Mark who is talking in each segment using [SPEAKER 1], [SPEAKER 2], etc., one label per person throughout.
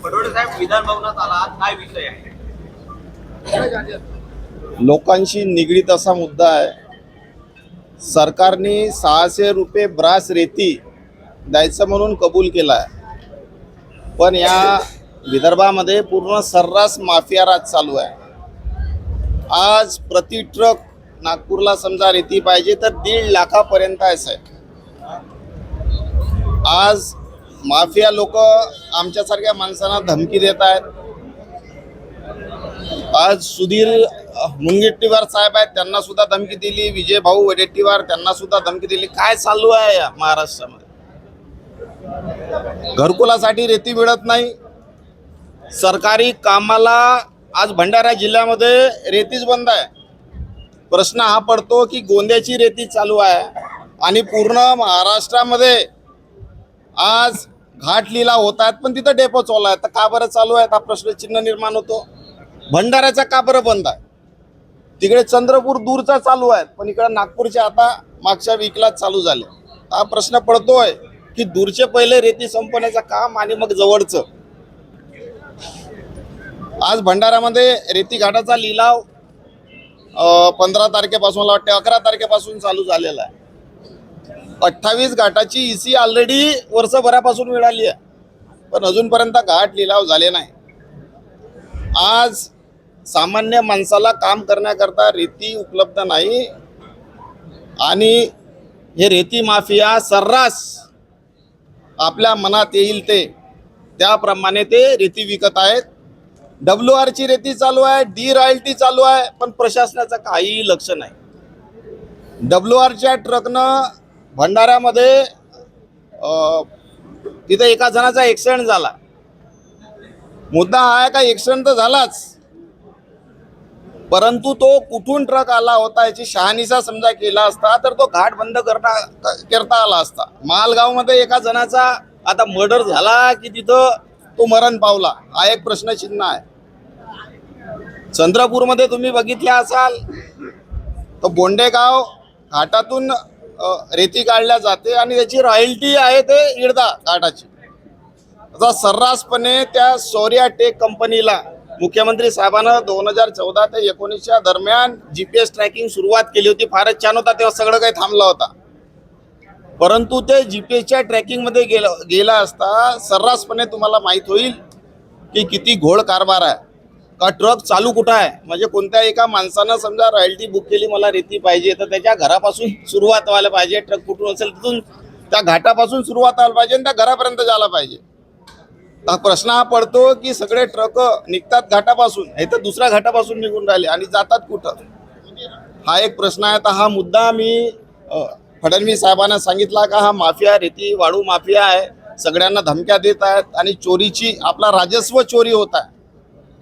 [SPEAKER 1] पडोळे साहेब विधान भवनात आला, काय विषय आहे?
[SPEAKER 2] लोकांशी निगडीत असा मुद्दा आहे. सरकारने 600 रुपये ब्रास रेती द्यायचं म्हणून कबूल केला आहे, पण या विदर्भामध्ये पूर्ण सर्रास माफिया राज चालू आहे. आज प्रति ट्रक नागपूरला समजा रेती पाहिजे तर 1.5 लाखापर्यंत आहे साहेब. आज माफिया लोक आमच्यासारख्या माणसांना धमकी देत आहेत. आज सुधीर मुनगंटीवार साहेब आहेत, त्यांना सुद्धा धमकी दिली. विजय भाऊ वडेट्टीवार त्यांना सुद्धा धमकी दिली. काय चालू आहे या महाराष्ट्रामध्ये? घरकुलासाठी रेती मिळत नाही. सरकारी कामाला आज भंडारा जिल्ह्यामध्ये रेतीच बंद आहे. प्रश्न हा पडतो की गोंद्याची रेती चालू आहे आणि पूर्ण महाराष्ट्रामध्ये आज घाट लिलाव होत आहेत, पण तिथं डेपो चालू आहे. तर का बरं चालू आहे हा प्रश्नचिन्ह निर्माण होतो. भंडाऱ्याचा का बरं बंद आहे? तिकडे चंद्रपूर दूरचा चालू आहे, पण इकडे नागपूरचे आता मागच्या वीकला चालू झाले. हा प्रश्न पडतोय की दूरचे पहिले रेती संपवण्याचं काम आणि मग जवळचं. आज भंडाऱ्यामध्ये रेती घाटाचा लिलाव 15 तारखेपासून, मला वाटते 11 तारखेपासून चालू झालेला आहे. 28 घाटाची EC ऑलरेडी वर्षभरापासून मिळाली आहे, पण अजूनपर्यंत घाट लिलाव झाले नाही. आज सामान्य माणसाला काम करण्याकरता रेती उपलब्ध नाही आणि हे रेती माफिया सर्रास आपल्या मनात येईल ते त्याप्रमाणे ते रेती विकत आहेत. WRची रेती चालू आहे, डी रॉयल्टी चालू आहे, पण प्रशासनाचं काही लक्ष नाही. WRच्या ट्रकनं भंडाऱ्यामध्ये तिथे एका जणाचा ॲक्सिडेंट झाला. मुद्दा हा आहे का ॲक्सिडेंट तर झालाच, परंतु तो कुठून ट्रक आला होता याची शहानिशा समजा केला असता तर तो घाट बंद करता आला असता. मालगावमध्ये एका जणाचा आता मर्डर झाला की तिथं तो मरण पावला, हा एक प्रश्नचिन्ह आहे. चंद्रपूरमध्ये तुम्ही बघितले असाल तर बोंडेगाव घाटातून रेती काढल्या जाते आणि त्याची रॉयल्टी आहे ते इडदा घाटाची. आता सर्रासपणे त्या शौर्या टेक कंपनीला मुख्यमंत्री साहेबांना 2014 ते 19 दरम्यान GPS ट्रॅकिंग सुरुवात केली होती. फारच छान होता, तेव्हा सगळं काही थांबलं होता. परंतु ते GPSच्या ट्रॅकिंगमध्ये गेला असता सर्रासपणे तुम्हाला माहीत होईल की किती घोळ कारभार आहे. का ट्रक चालू कुठं आहे, म्हणजे कोणत्या एका माणसानं समजा रॉयल्टी बुक केली, मला रेती पाहिजे, तर त्याच्या घरापासून सुरुवात व्हायला पाहिजे. ट्रक कुठून असेल तिथून त्या घाटापासून सुरुवात व्हायला पाहिजे आणि त्या घरापर्यंत जायला पाहिजे. तर प्रश्न हा पडतो की सगळे ट्रक निघतात घाटापासून, हे तर दुसऱ्या घाटापासून निघून राहिले आणि जातात कुठं, हा एक प्रश्न आहे. तर हा मुद्दा मी फडणवीस साहेबांना सांगितला का हा माफिया रेती वाळू माफिया आहे, सगळ्यांना धमक्या देत आहेत आणि चोरीची आपला राजस्व चोरी होत आहे.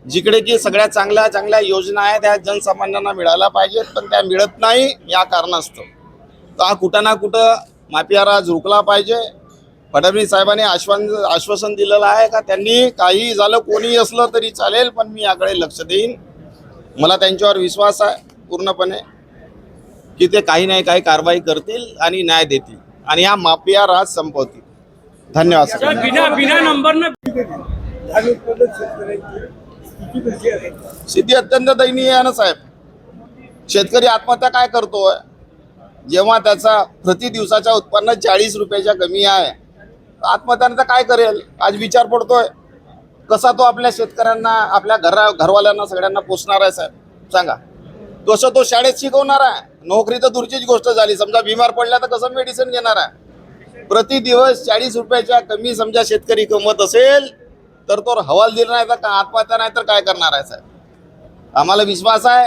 [SPEAKER 2] जिकडे की सगळ्या चांगल्या चांगल्या योजना आहेत त्या जनसामान्यांना मिळायला पाहिजेत, पण त्या मिळत नाही या कारणास्तव. तर हा कुठं ना कुठं माफिया राज रुकला पाहिजे. फडणवीस साहेबांनी आश्वासन दिलेलं आहे का त्यांनी काही झालं कोणी असलं तरी चालेल, पण मी याकडे लक्ष देईन. मला त्यांच्यावर विश्वास आहे पूर्णपणे की ते काही नाही काही कारवाई करतील आणि न्याय देतील आणि हा माफिया राज संपवतील. धन्यवाद. स्थिती अत्यंत दयनीय आहे ना साहेब. शेतकरी आत्महत्या काय करतोय जेव्हा त्याचा प्रति दिवसाच्या उत्पन्न 40 रुपयाच्या कमी आहे, आत्महत्यानंतर काय करेल? आज विचार पडतोय कसा तो आपल्या शेतकऱ्यांना आपल्या घरवाल्यांना सगळ्यांना पोचणार आहे साहेब, सांगा. कसं तो शाळेत शिकवणार आहे? नोकरी तर दूरचीच गोष्ट झाली. समजा बिमार पडला तर कसं मेडिसिन घेणार आहे? प्रति दिवस 40 रुपयाच्या कमी समजा शेतकरी कमवत असेल तर तो हवाल दिला नाही तर का आत्महत्या नाही तर काय करणार आहे साहेब? आम्हाला विश्वास आहे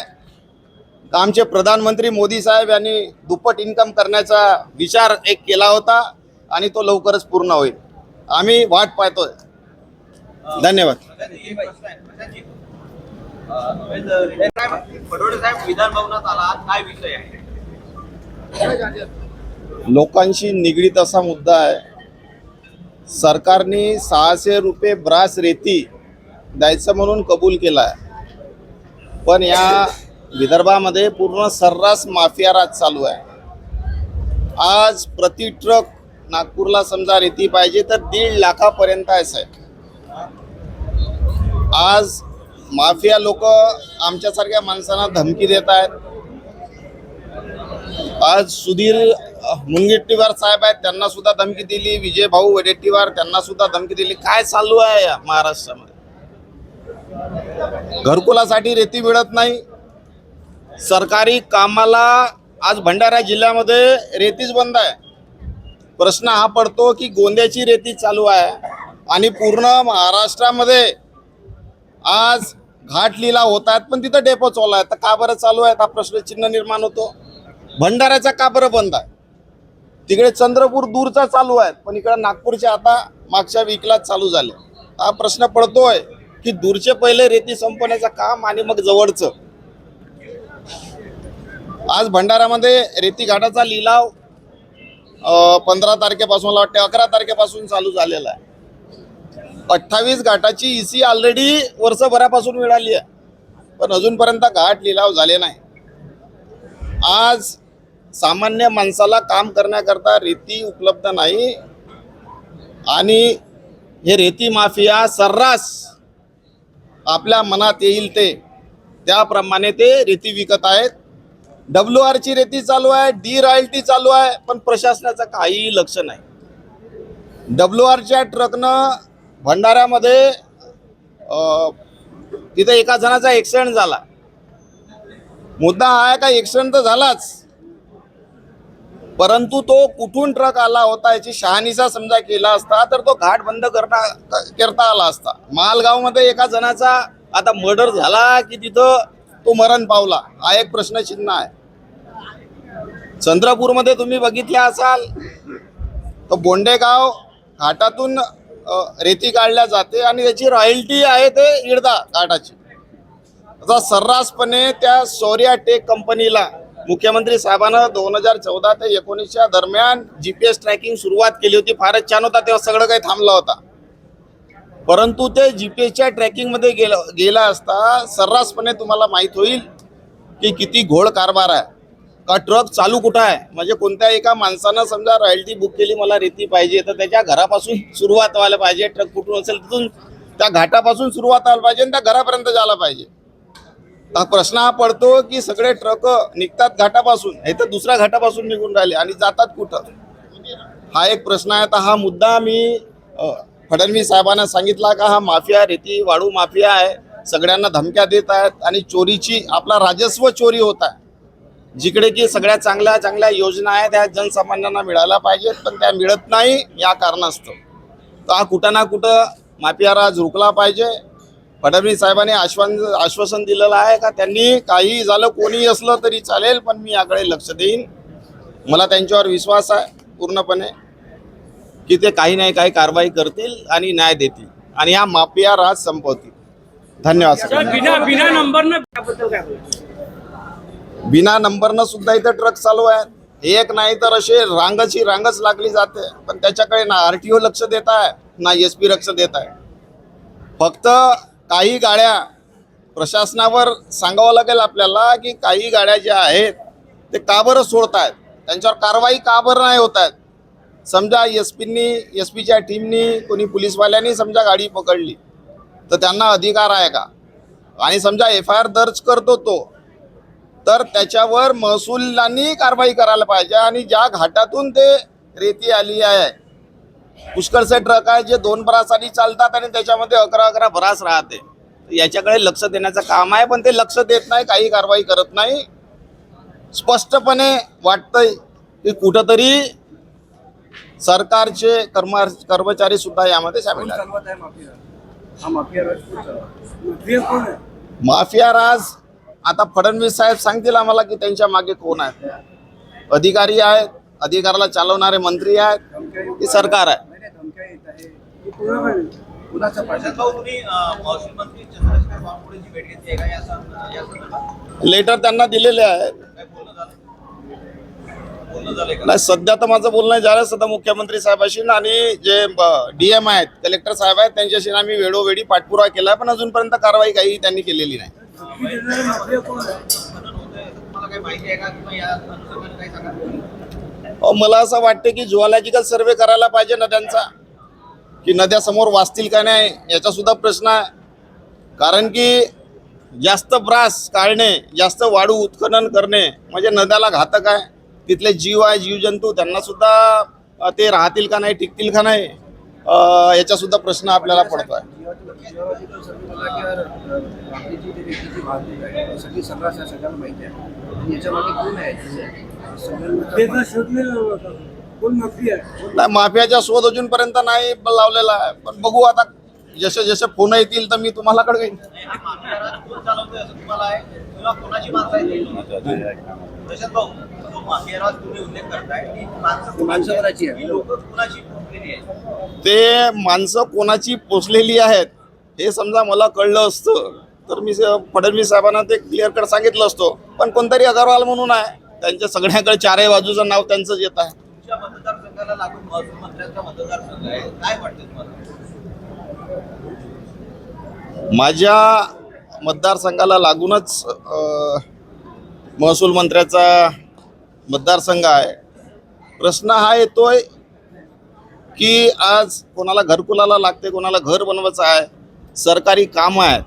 [SPEAKER 2] का आमचे प्रधानमंत्री मोदी साहेब यांनी दुप्पट इन्कम करण्याचा विचार एक केला होता आणि तो लवकरच पूर्ण होईल. आम्ही वाट पाहतोय. धन्यवाद.
[SPEAKER 1] पडोळे साहेब विधान भवनात आला, काय विषय आहे?
[SPEAKER 2] लोकांशी निगडीत असा मुद्दा आहे. सरकारने 600 रुपये ब्रास रेती द्यायचं म्हणून कबूल केला आहे, पण या विदर्भामध्ये पूर्ण सर्रास माफिया राज चालू आहे. आज प्रति ट्रक नागपूरला समजा रेती पाहिजे तर 1.5 लाखापर्यंत आहे साहेब. आज माफिया लोक आमच्यासारख्या माणसांना धमकी देत आहेत. आज सुधीर मुनगंटीवार साहेब आहेत, त्यांना सुद्धा धमकी दिली. विजय भाऊ वडेट्टीवार त्यांना सुद्धा धमकी दिली. काय चालू आहे या महाराष्ट्रामध्ये? घरकुलासाठी रेती मिळत नाही. सरकारी कामाला आज भंडारा जिल्ह्यामध्ये रेतीच बंद आहे. प्रश्न हा पडतो की गोंद्याची रेती चालू आहे आणि पूर्ण महाराष्ट्रामध्ये आज घाट लिलाव होत आहेत, पण तिथं डेपो चालू आहे. तर का बरं चालू आहे हा प्रश्नचिन्ह निर्माण होतो. भंडाऱ्याचा का बरं बंद आहे? तिकडे चंद्रपूर दूरचा चालू आहे, पण इकडे नागपूरच्या आता मागच्या वीकला चालू झाले. हा प्रश्न पडतोय की दूरचे पहिले रेती संपवण्याचं काम आणि मग जवळचं. आज भंडाऱ्यामध्ये रेती घाटाचा लिलाव 15 तारखेपासून, मला वाटते 11 तारखेपासून चालू झालेला आहे. 28 घाटाची EC ऑलरेडी वर्षभरापासून मिळाली आहे, पण अजूनपर्यंत घाट लिलाव झाले नाही. आज सामान्य माणसाला काम करण्याकरता रेती उपलब्ध नाही आणि हे रेती माफिया सर्रास आपल्या मनात येईल ते त्याप्रमाणे ते रेती विकत आहेत. WRची रेती चालू आहे, डी रॉयल्टी चालू आहे, पण प्रशासनाचं काहीही लक्ष नाही. WRच्या ट्रकनं भंडाऱ्यामध्ये तिथे एका जणाचा ॲक्सिडेंट झाला. मुद्दा हा आहे का ॲक्सिडेंट तर झालाच, परंतु तो कुठून ट्रक आला होता याची शहानिशा समजा केला असता तर तो घाट बंद करता आला असता. मालगावमध्ये एका जणाचा आता मर्डर झाला की तिथं तो मरण पावला, हा एक प्रश्नचिन्ह आहे. चंद्रपूरमध्ये तुम्ही बघितले असाल तर बोंडेगाव घाटातून रेती काढल्या जाते आणि त्याची रॉयल्टी आहे ते इडदा घाटाची. आता सर्रासपणे त्या शौर्या टेक कंपनीला मुख्यमंत्री साहेबांना 2014 ते 19 दरम्यान GPS ट्रॅकिंग सुरुवात केली होती. फारच छान होता, तेव्हा सगळं काही थांबलं होता. परंतु ते GPSच्या ट्रॅकिंगमध्ये गेला असता सर्रासपणे तुम्हाला माहीत होईल की किती घोळ कारभार आहे. का ट्रक चालू कुठं आहे, म्हणजे कोणत्या एका माणसानं समजा रॉयल्टी बुक केली, मला रेती पाहिजे, तर त्याच्या घरापासून सुरुवात व्हायला पाहिजे. ट्रक कुठून असेल तिथून त्या घाटापासून सुरुवात व्हायला पाहिजे आणि त्या घरापर्यंत जायला पाहिजे. हा प्रश्न हा पडतो की सगळे ट्रक निघतात घाटापासून, हे तर दुसऱ्या घाटापासून निघून राहिले आणि जातात कुठं, हा एक प्रश्न आहे. तर हा मुद्दा मी फडणवीस साहेबांना सांगितला का हा माफिया रेती वाळू माफिया आहे, सगळ्यांना धमक्या देत आहेत आणि चोरीची आपला राजस्व चोरी होत आहे. जिकडे की सगळ्या चांगल्या चांगल्या योजना आहेत त्या जनसामान्यांना मिळायला पाहिजेत, पण त्या मिळत नाही या कारणास्तव. तर हा कुठं ना कुठं माफिया राज रुकला पाहिजे. फडणवीस साहेबांनी आश्वासन दिलेलं आहे का त्यांनी काही झालं कोणी असलं तरी चालेल, पण मी याकडे लक्ष देईन. मला त्यांच्यावर विश्वास आहे पूर्णपणे की ते काही नाही काही कारवाई करतील आणि न्याय देतील आणि हा माफिया राज संपवतील. धन्यवाद. बिना नंबरनं सुद्धा इथं ट्रक चालू आहेत. एक नाही तर असे रांगच लागली जाते, पण त्याच्याकडे ना RTO लक्ष देत आहे ना SP लक्ष देत आहे. फक्त काही गाड्या प्रशासनावर सांगावं लागेल आपल्याला की काही गाड्या ज्या आहेत ते का बरं सोडत आहेत, त्यांच्यावर कारवाई का बरं नाही होत आहेत. समजा SPच्या टीमनी कोणी पोलीसवाल्यांनी समजा गाडी पकडली तर त्यांना अधिकार आहे का, आणि समजा FIR दर्ज करतो तो, तर त्याच्यावर महसुलांनी कारवाई करायला पाहिजे. आणि ज्या घाटातून ते रेती आली आहे, पुष्कळचे ट्रक आहे जे 2 भरासाठी चालतात आणि त्याच्यामध्ये 11 भरास राहते, याच्याकडे लक्ष देण्याचं काम आहे, पण ते लक्ष देत नाही, काही कारवाई करत नाही. स्पष्टपणे वाटतंय की कुठंतरी सरकारचे कर्मचारी सुद्धा यामध्ये सामील आहेत. माफिया राज आता फडणवीस साहेब सांगतील आम्हाला की त्यांच्या मागे कोण आहेत. अधिकारी आहेत, अधिकाराला चालवणारे मंत्री आहेत की सरकार आहे. लेटर त्यांना दिलेले आहे. नाही सध्या तर माझं बोलणं झालं सध्या मुख्यमंत्री साहेबांशी आणि जे DM आहेत, कलेक्टर साहेब आहेत, त्यांच्याशी आम्ही वेळोवेळी पाठपुरावा केला, पण अजूनपर्यंत कारवाई काही त्यांनी केलेली नाही. मला असं वाटतं की जिओलॉजिकल सर्वे करायला पाहिजे नद्यांचा, की नद्या समोर वाचतील का नाही याचा सुद्धा प्रश्न आहे. कारण की जास्त ब्रास काढणे, जास्त वाळू उत्खनन करणे म्हणजे नद्याला घातक आहे. तिथले जीव आहे, जीवजंतू त्यांना सुद्धा ते राहतील का नाही, टिकतील का नाही, याचा सुद्धा प्रश्न आपल्याला पडतो आहे. नाही, माफियाचा शोध अजूनपर्यंत नाही लावलेला आहे, पण बघू आता जसे जसे फोन येतील तर मी तुम्हाला कळवेन.
[SPEAKER 1] माफिया राज कोण चालवतोय असं तुम्हाला आहे? तुला कोणाची माणसं आहेत? प्रशांत भाऊ, जो माफिया राज तुम्ही उल्लेख करताय ती माणसं कोणाची आहे? ही लोकं कोणाची पोचलेली आहेत?
[SPEAKER 2] ते माणसं कोणाची पोचलेली आहेत हे समजा मला कळलं असतं तर मी फडणवीस साहेबांना ते क्लिअर कट सांगितलं असतो. पण कोणतरी अगरवाल म्हणून आहे, त्यांच्या सगळ्याकडे चारही बाजूचं नाव त्यांचंच येत आहे.
[SPEAKER 1] तुमच्या मतदारसंघाला लागून महसूल मंत्र्यांचा मतदारसंघ आहे, काय वाटतं तुम्हाला?
[SPEAKER 2] माझ्या मतदारसंघाला लागूनच महसूल मंत्र्याचा मतदारसंघ आहे. प्रश्न हा येतोय की आज कोणाला घरकुलाला लागते, कोणाला घर बनवायचं आहे, सरकारी कामं आहेत,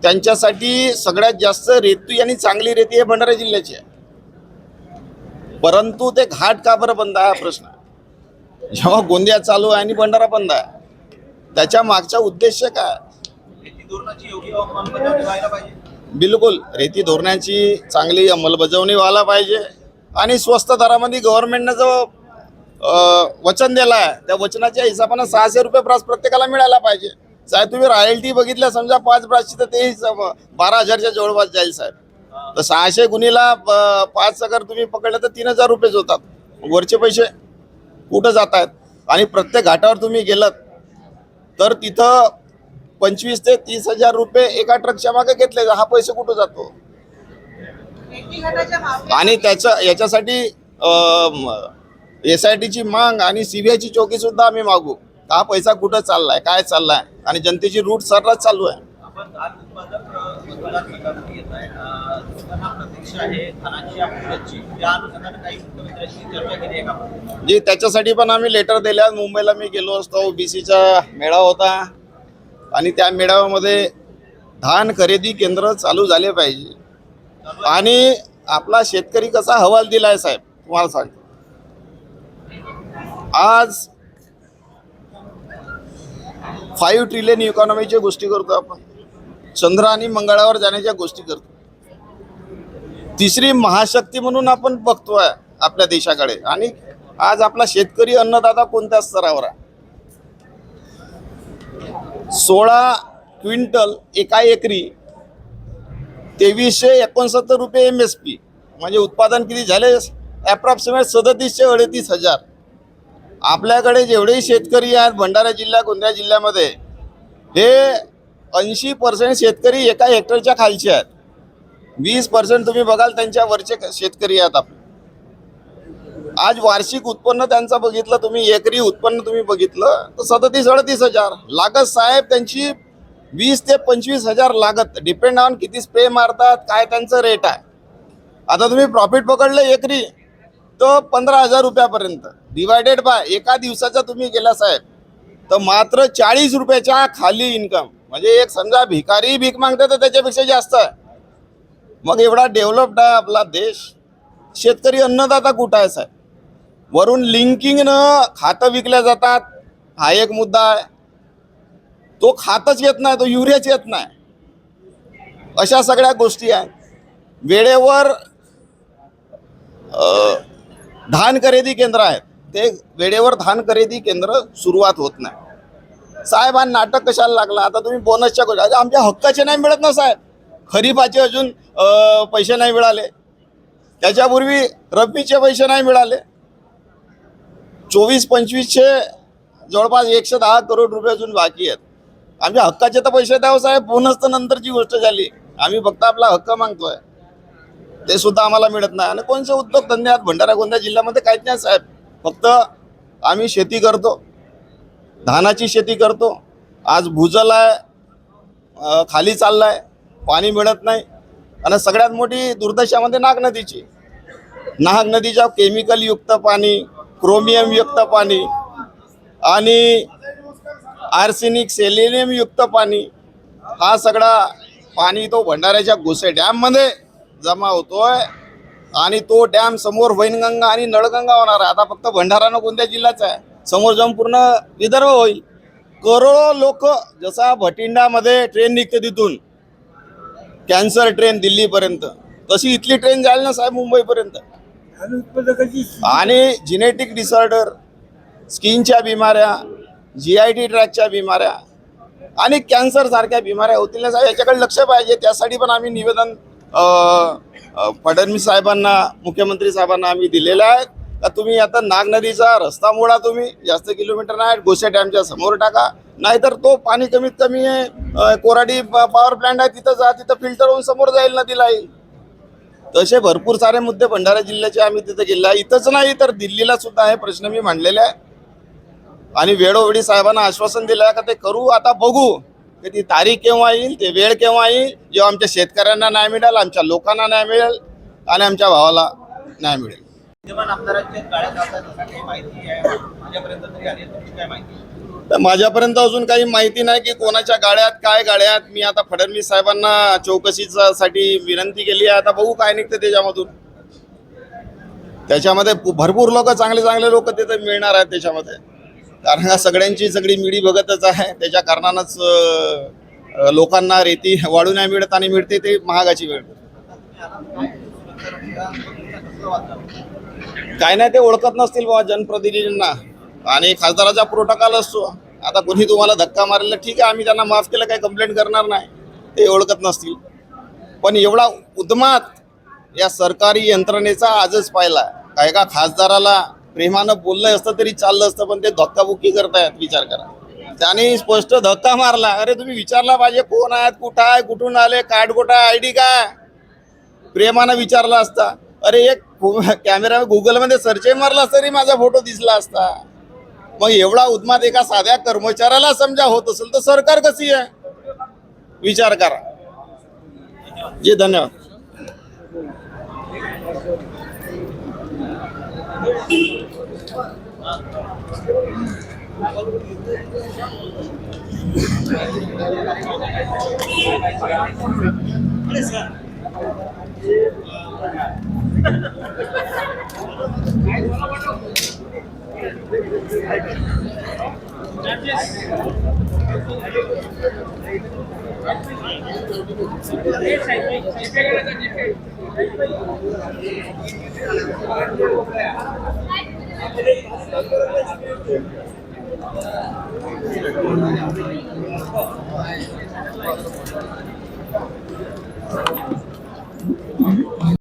[SPEAKER 2] त्यांच्यासाठी सगळ्यात जास्त रेती आणि चांगली रेती हे भंडारा जिल्ह्याची आहे. परंतु ते घाट का बरं बंद आहे हा प्रश्न. जेव्हा गोंदिया चालू आहे आणि भंडारा बंद आहे, त्याच्या मागचा उद्देश काय?
[SPEAKER 1] रेती धोरणाची योग्य अंमलबजावणी व्हायला पाहिजे.
[SPEAKER 2] बिलकुल रेती धोरणाची चांगली अंमलबजावणी व्हायला पाहिजे आणि स्वस्त दरामध्ये गव्हर्नमेंटनं जो वचन दिलं आहे त्या वचनाच्या हिशोबानं 600 रुपये ब्रास प्रत्येकाला मिळायला पाहिजे. साहेब तुम्ही रॉयल्टी बघितल्या समजा 5 ब्रासची तर ते 12,000च्या जवळपास जाईल साहेब. तर 600 गुणीला 5 अगर तुम्ही पकडलं तर 3,000 रुपयेच होतात. वरचे पैसे कुठं जात आहेत? आणि प्रत्येक घाटावर तुम्ही गेलात तर तिथं 25 ते 30,000 रुपये एका ट्रकच्या मागे घेतले. हा पैसे कुठं जातो? आणि याच्यासाठी SITची मांग आणि CBIची चौकी सुद्धा आम्ही मागू. हा पैसा कुठं चाललाय, काय चाललाय, आणि जनतेची रूट सर्रास चालू आहे.
[SPEAKER 1] आपण धान उत्पादक मतदारसंघामध्ये येत आहे, लोकांना प्रतीक्षा आहे धानाची अपडेटची. त्या अनुषंगाने काही मुख्यमंत्र्यांशी चर्चा केली आहे का?
[SPEAKER 2] जी त्याच्यासाठी पण आम्ही लेटर दिल्या. मुंबईला मी गेलो असतो, BCचा मेळावा होता आणि त्या मेळाव्यामध्ये धान खरेदी केंद्र चालू झाले पाहिजे. आणि आपला शेतकरी कसा हवाल दिलाय साहेब तुम्हाला सांगतो. आज 5 ट्रिलियन इकॉनॉमीच्या गोष्टी करतो आपण, चंद्र आणि मंगळावर जाण्याच्या गोष्टी करतो. 3री महाशक्ती म्हणून आपण बघतोय आपल्या देशाकडे. आणि आज आपला शेतकरी अन्नदाता कोणत्या स्तरावर आहे? 16 क्विंटल एका एकरी 2369 रुपये MSP म्हणजे उत्पादन किती झाले? ॲप्रॉक्सिमेट 37,000 ते 38,000. आपल्याकडे जेवढेही शेतकरी आहेत भंडारा जिल्हा गोंदिया जिल्ह्यामध्ये, हे 80% शेतकरी एका हेक्टरच्या खालचे आहेत. 20% तुम्ही बघाल त्यांच्या वरचे शेतकरी आहेत आपले. आज वार्षिक उत्पन्न त्यांचं बघितलं तुम्ही, एकरी उत्पन्न तुम्ही बघितलं तर 37-38,000 लागत साहेब. त्यांची 20 ते 25,000 लागत, डिपेंड ऑन किती स्प्रे मारतात, काय त्यांचं रेट आहे. आता तुम्ही प्रॉफिट पकडलं एकरी तर 15,000 रुपयापर्यंत, डिवायडेड बाय एका दिवसाचा तुम्ही गेला साहेब तर मात्र 40 रुपयाच्या खाली इन्कम. म्हणजे एक समजा भिकारी भीक मागते तर त्याच्यापेक्षा जास्त आहे. मग एवढा डेव्हलप्ड आहे आपला देश, शेतकरी अन्नदाता कुठं आहे साहेब? वरून लिंकिंगनं खातं विकल्या जातात, हा एक मुद्दा आहे. तो खातच येत नाही, तो युरियाच येत नाही. अशा सगळ्या गोष्टी आहेत. वेळेवर धान खरेदी केंद्र आहेत, ते वेळेवर धान खरेदी केंद्र सुरुवात होत नाही. साहेब हा नाटक कशाला लागला? आता तुम्ही बोनसच्या गोष्टी, आमच्या हक्काचे नाही मिळत ना साहेब. खरीपाचे अजून पैसे नाही मिळाले, त्याच्यापूर्वी रब्बीचे पैसे नाही मिळाले. 24-25चे जवळपास 110 करोड रुपये अजून बाकी आहेत. आमच्या हक्काचे तर पैसे द्यावं साहेब, बोनस तर नंतरची गोष्ट झाली. आम्ही फक्त आपला हक्क मागतोय, ते सुद्धा आम्हाला मिळत नाही. आणि कोणते उद्योगधंदे आहेत भंडारा गोंदिया जिल्ह्यामध्ये? काहीच नाही साहेब. फक्त आम्ही शेती करतो, धानाची शेती करतो. आज भूजल आहे, खाली चाललाय, पाणी मिळत नाही. आणि सगळ्यात मोठी दुर्दशामध्ये नाग नदीची. नाग नदीच्या केमिकलयुक्त पाणी, क्रोमियमयुक्त पाणी आणि आर्सेनिक सेलेनियमयुक्त पाणी हा सगळा पाणी तो भंडाऱ्याच्या गोसे डॅम मध्ये जमा होतोय आणि तो डॅम समोर वैनगंगा आणि नळगंगा होणार आहे. आता फक्त भंडारा न कोणत्या जिल्ह्याचा आहे, समोर जाऊन पूर्ण विदर्भ होईल. करोडो लोक, जसा भटिंडामध्ये ट्रेन निघते तिथून कॅन्सर ट्रेन दिल्लीपर्यंत, तशी इथली ट्रेन जाईल ना साहेब मुंबईपर्यंत. आणि जिनेटिक डिसऑर्डर, स्किनच्या बिमाऱ्या, GIT ट्रॅकच्या बिमाऱ्या आणि कॅन्सर सारख्या बिमाऱ्या होतील ना साहेब. याच्याकडे लक्ष पाहिजे. त्यासाठी पण आम्ही निवेदन फडणवीस साहेबांना, मुख्यमंत्री साहेबांना आम्ही दिलेलं आहे का तुम्ही आता नाग नदीचा रस्ता मोडा, तुम्ही जास्त किलोमीटर नाही, गोसे डॅमच्या समोर टाका, नाहीतर तो पाणी कमीत कमी आहे कोराडी पॉवर प्लॅन्ट आहे तिथं जा, तिथं फिल्टर होऊन समोर जाईल नदीला येईल. तसे भरपूर सारे मुद्दे भंडारा जिल्ह्याचे आम्ही तिथे गेले आहे. इथंच नाही तर दिल्लीला सुद्धा हे प्रश्न मी मांडलेले आहे आणि वेळोवेळी साहेबांना आश्वासन दिलं आहे का ते करू. आता बघू की ती तारीख केव्हा येईल, ते वेळ केव्हा येईल, जेव्हा आमच्या शेतकऱ्यांना न्याय मिळेल, आमच्या लोकांना न्याय मिळेल आणि आमच्या भावाला न्याय मिळेल.
[SPEAKER 1] विद्यमान आमदारांच्या गाड्या जातात असं काही माहिती आहे माझ्यापर्यंत तरी आली, तुमची काय माहिती?
[SPEAKER 2] तर माझ्यापर्यंत अजून काही माहिती नाही की कोणाच्या गाड्यात काय गाड्यात. मी आता फडणवीस साहेबांना चौकशीसाठी विनंती केली आहे. आता बघू काय निघतं त्याच्यामधून. त्याच्यामध्ये भरपूर लोक, चांगले चांगले लोक तिथे मिळणार आहेत त्याच्यामध्ये, कारण का सगळी मिडी बघतच आहे. त्याच्या कारणानंच लोकांना रेती वाढू नाही मिळत आणि मिळते ते महागाची मिळते. काय नाही, ते ओळखत नसतील बाबा जनप्रतिनिधींना आणि खासदाराचा प्रोटोकॉल असतो. आता कोणी तुम्हाला धक्का मारला ठीक आहे, आम्ही त्यांना माफ केलं, काही कंप्लेंट करणार नाही, ते ओळखत नसतील. पण एवढा उद्मात या सरकारी यंत्रणेचा आजच पाहिला. काय का खासदाराला प्रेमानं बोललं असतं तरी चाललं असतं, पण ते धक्काबुक्की करतायत. विचार करा, त्याने स्पष्ट धक्का मारला. अरे तुम्ही विचारला पाहिजे कोण आहेत, कुठं आहे, कुठून आले, कार्ड कुठं आहे, ID काय, प्रेमानं विचारला असता. अरे एक कॅमेरा गुगलमध्ये सर्च मारला तरी माझा फोटो दिसला असता. मग एवढा उद्मात एका साध्या कर्मचाऱ्याला समजा होत असेल तर सरकार कशी आहे, विचार करा. जी धन्यवाद.